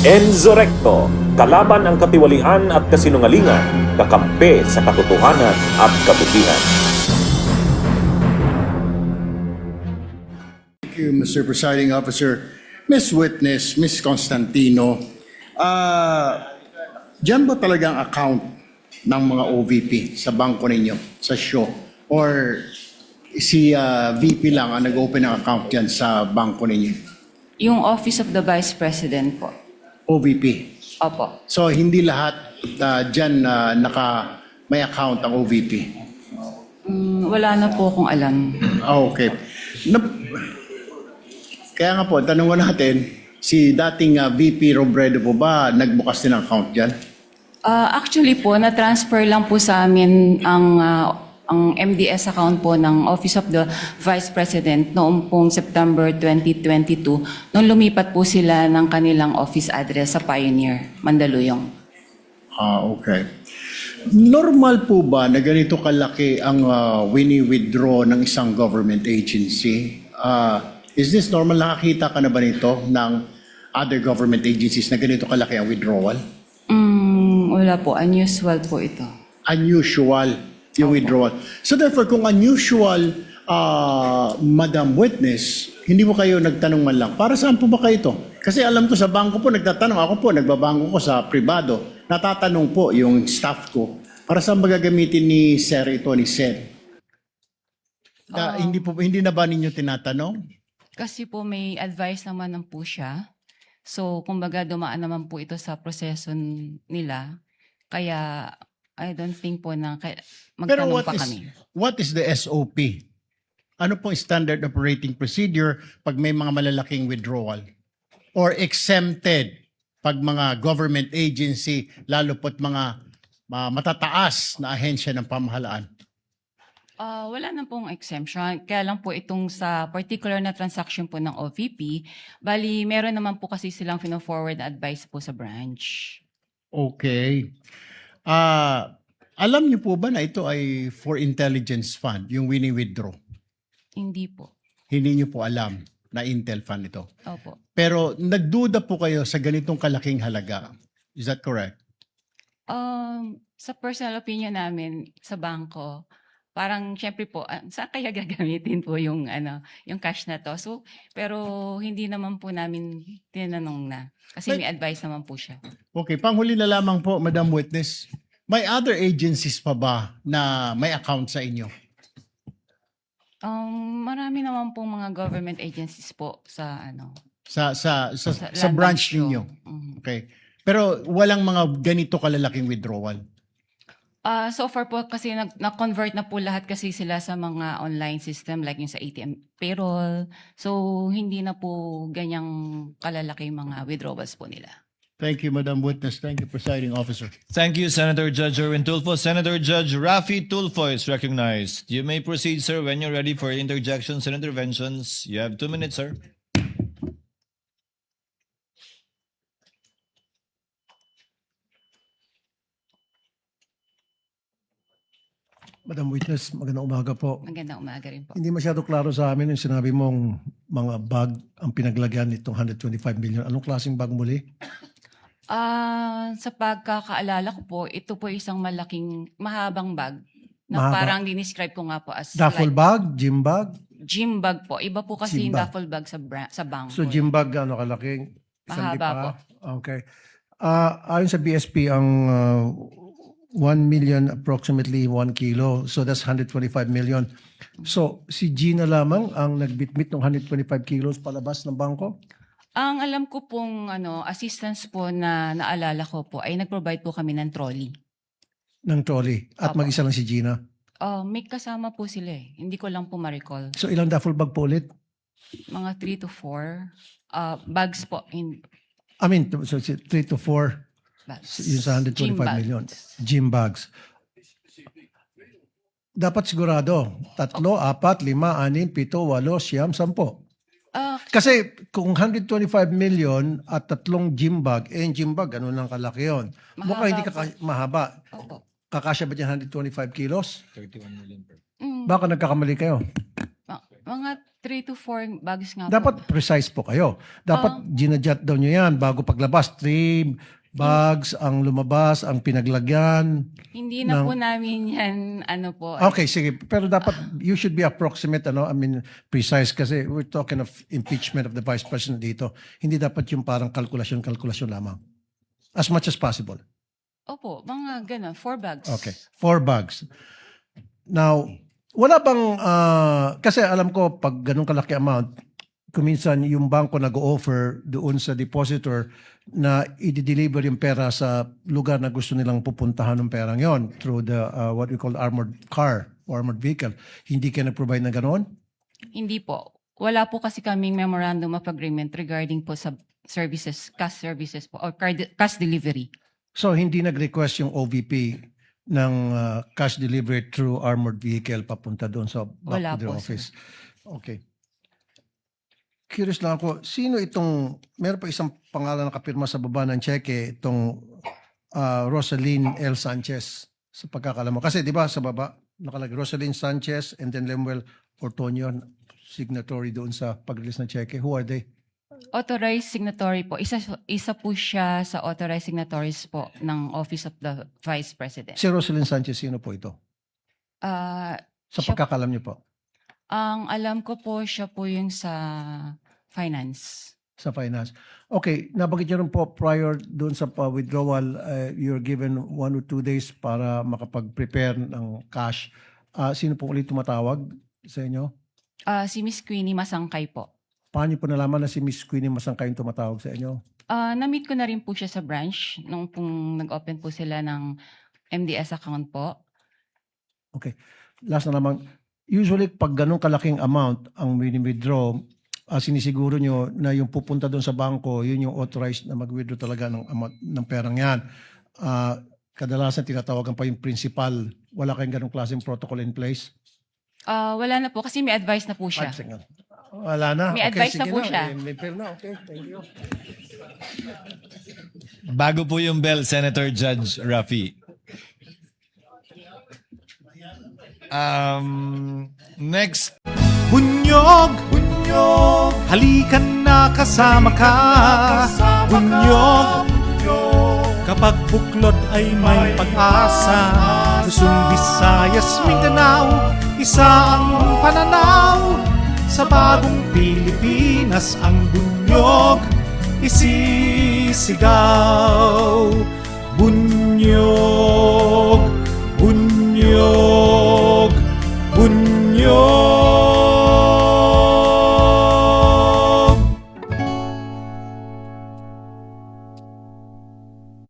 Enzo Recto, kalaban ang katiwalian at kasinungalingan, kakampi sa katotohanan at kabutihan. Thank you, Mr. Presiding Officer. Miss Witness, Miss Constantino, dyan ba talagang account ng mga OVP sa bangko ninyo, sa show? Or si VP lang ang nag-open ng account dyan sa bangko ninyo? Yung Office of the Vice President po. OVP. Opo. So, hindi lahat dyan may account ang OVP? Wala na po akong alam. Okay. Kaya nga po, tanong ko natin, si dating VP Robredo po ba nagbukas din ng account dyan? Actually po, na-transfer lang po sa amin ang MDS account po ng Office of the Vice President noong pong September 2022 nung lumipat po sila ng kanilang office address sa Pioneer, Mandaluyong. Okay. Normal po ba na ganito kalaki ang wini-withdraw ng isang government agency? Is this normal? Nakakita ka na ba nito ng other government agencies na ganito kalaki ang withdrawal? Wala po, unusual po ito. Unusual yung withdrawal. So therefore, kung unusual, Madam Witness, hindi mo kayo nagtanong man lang, para saan po ba kayo ito? Kasi alam ko sa bangko po, nagtatanong. Ako po, nagbabangko ko sa privado. Natatanong po yung staff ko, para saan ba gagamitin ni Sir ito, ni Sir? Hindi na ba ninyo tinatanong? Kasi po may advice naman ng po siya. So, kumbaga dumaan naman po ito sa proseso nila. Kaya, I don't think po na Pero magtanong pa kami. what is the SOP? Ano pong standard operating procedure pag may mga malalaking withdrawal? Or exempted pag mga government agency, lalo po't mga matataas na ahensya ng pamahalaan? Wala na pong exemption. Kaya lang po itong sa particular na transaction po ng OVP, bali meron naman po kasi silang forward advice po sa branch. Okay. Alam niyo po ba na ito ay for intelligence fund, yung wini-withdraw? Hindi po. Hindi niyo po alam na Intel fund ito. Opo. Pero nagduda po kayo sa ganitong kalaking halaga. Is that correct? Sa personal opinion namin sa bangko, parang syempre po, saan kaya gagamitin po yung yung cash na to? So, pero hindi naman po namin tinanong na. Kasi may advice naman po siya. Okay, panghuli na lamang po, Madam Witness. May other agencies pa ba na may account sa inyo? Marami naman pong mga government agencies po sa Sa Land branch Bank ninyo? Show. Okay. Pero walang mga ganito kalalaking withdrawal? So far po kasi na-convert na po lahat kasi sila sa mga online system like yung sa ATM payroll. So hindi na po ganyang kalalaki mga withdrawals po nila. Thank you, Madam Witness. Thank you, Presiding Officer. Thank you, Senator Judge Erwin Tulfo. Senator Judge Rafi Tulfo is recognized. You may proceed, sir, when you're ready for interjections and interventions. You have 2 minutes, sir. Madam Witness, magandang umaga po. Magandang umaga rin po. Hindi masyado klaro sa amin yung sinabi mong mga bag ang pinaglagyan nitong 125 million. Anong klaseng bag muli? Sa pagkakaalala ko po, ito po isang mahabang bag na Mahaba. parang dinescribe ko nga po as Duffel like bag? Gym bag? gym bag po. Iba po kasi Gym yung bag. duffel bag sa bangko. So gym bag, ano kalaking? Mahaba po. Okay. Ayon sa BSP, ang 1 million approximately 1 kilo. So that's 125 million. So si Gina lamang ang nagbitbit ng 125 kilos palabas ng bangko? Ang alam ko pong assistance po na naalala ko po ay nag-provide po kami ng trolley. Ng trolley. At Opo. mag-isa lang si Gina. May kasama po sila eh. Hindi ko lang po ma-recall. So ilang duffel bag po ulit? Mga 3 to 4 bags po. I mean, so 3 to 4. Bags. Yung sa 125 Gym bags. million. Gym bags. Dapat sigurado, 3, 4, 5, 6, 7, 8, 9, 10. Kasi kung 125 million at 3 gym bag, yung gym bag, ano nang kalaki yun? Mukha hindi mahaba. Opo. Kakasya ba dyan 125 kilos? 31 million per. Baka nagkakamali kayo. Mga 3 to 4 bags nga po. Dapat precise po kayo. Dapat ginadjot daw nyo yan bago paglabas. 3 bags ang lumabas, ang pinaglagyan. Hindi na po namin yan, ano po. Okay, sige. Pero dapat, you should be approximate, precise kasi we're talking of impeachment of the Vice President dito. Hindi dapat yung parang kalkulasyon lamang. As much as possible. Opo, mga gano'n, 4 bags. Okay. 4 bags. Now, wala bang, kasi alam ko, pag ganun kalaki amount, kuminsan yung bangko nag-offer doon sa depositor na i-deliver yung pera sa lugar na gusto nilang pupuntahan ng perang yon through the what we call armored car or armored vehicle. Hindi kayo nag-provide na ganoon? Hindi po. Wala po kasi kaming memorandum of agreement regarding po sa services, cash services po, or cash delivery. So hindi nag-request yung OVP ng cash delivery through armored vehicle papunta doon sa Wala back to their po, office? Okay. Curious lang ako, sino itong, meron pa isang pangalan na kapirma sa baba ng cheque, itong Rosaline L. Sanchez, sa pagkakalam mo. Kasi di ba sa baba, nakalagay Rosaline Sanchez and then Lemuel Ortonio, signatory doon sa pag-release ng cheque. Who are they? Authorized signatory po. Isa po siya sa authorized signatories po ng Office of the Vice President. Si Rosaline Sanchez, sino po ito? Sa Siya- pagkakalam niyo po, Ang alam ko po, siya po yung sa finance. sa finance. Okay, nabanggit niyo rin po prior doon sa withdrawal, you're given 1 or 2 days para makapag-prepare ng cash. Sino po ulit tumatawag sa inyo? Si Miss Queenie Masangkay po. Paano niyo po nalaman na si Miss Queenie Masangkay yung tumatawag sa inyo? Na-meet ko na rin po siya sa branch nung pong nag-open po sila ng MDS account po. Okay. Last na naman, usually pag ganun kalaking amount ang withdraw, sinisiguro nyo na yung pupunta doon sa bangko, yun yung authorized na mag-withdraw talaga ng amount ng perang yan. Kadalasan tinatawagan pa yung principal. Wala kayong ganung klaseng protocol in place? Wala na po kasi may advice na po siya. Wala na. May advice na po siya. May fail na. Okay, thank you. Bago po yung bell, Senator Judge Rafi. Next. Bunyog, bunyog, halikan na kasama ka. Bunyog, kapag buklod ay may pag-asa. Luzon, Visayas, Mindanao, isa ang pananaw. Sa bagong Pilipinas ang bunyog isisigaw. Bunyog, bunyog.